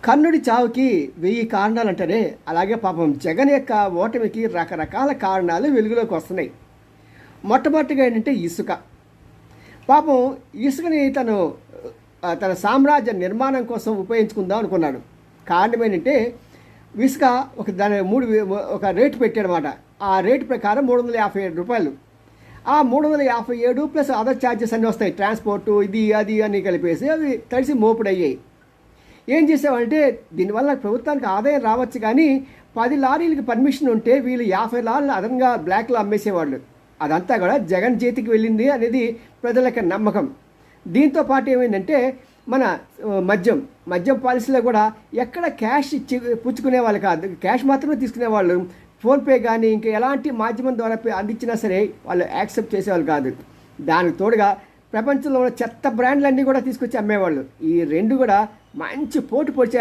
కర్ణుడి చావుకి 1000 కారణాలు అంటారే, అలాగే పాపం జగన్ యొక్క ఓటమికి రకరకాల కారణాలు వెలుగులోకి వస్తున్నాయి. మొట్టమొదటిగా ఏంటంటే ఇసుక. పాపం ఇసుకని తన సామ్రాజ్య నిర్మాణం కోసం ఉపయోగించుకుందాం అనుకున్నాడు. కారణం ఏంటంటే ఇసుక ఒక రేటు పెట్టాడనమాట. ఆ రేటు ప్రకారం 357 రూపాయలు. ఆ 357 ప్లస్ అదర్ ఛార్జెస్ అన్నీ వస్తాయి, ట్రాన్స్పోర్టు ఇది అది అని కలిపేసి అవి తడిసి మోపుడయ్యాయి. ఏం చేసామంటే దీనివల్ల ప్రభుత్వానికి ఆదాయం రావచ్చు, కానీ 10 లారీలకి పర్మిషన్ ఉంటే వీళ్ళు 50 లారీలు అదనంగా బ్లాక్లో అమ్మేసేవాళ్ళు. అదంతా కూడా జగన్ చేతికి వెళ్ళింది అనేది ప్రజలకు నమ్మకం. దీంతో పాటు ఏమైందంటే మన మద్యం పాలసీలో కూడా ఎక్కడ క్యాష్ ఇచ్చి పుచ్చుకునే వాళ్ళు కాదు, క్యాష్ మాత్రమే తీసుకునేవాళ్ళు. ఫోన్పే కానీ ఇంకా ఎలాంటి మాధ్యమం ద్వారా అందించినా సరే వాళ్ళు యాక్సెప్ట్ చేసేవాళ్ళు కాదు. దానికి తోడుగా ప్రపంచంలో ఉన్న చెత్త బ్రాండ్లన్నీ కూడా తీసుకొచ్చి అమ్మేవాళ్ళు. ఈ రెండు కూడా మంచి పోటీ పొడిచే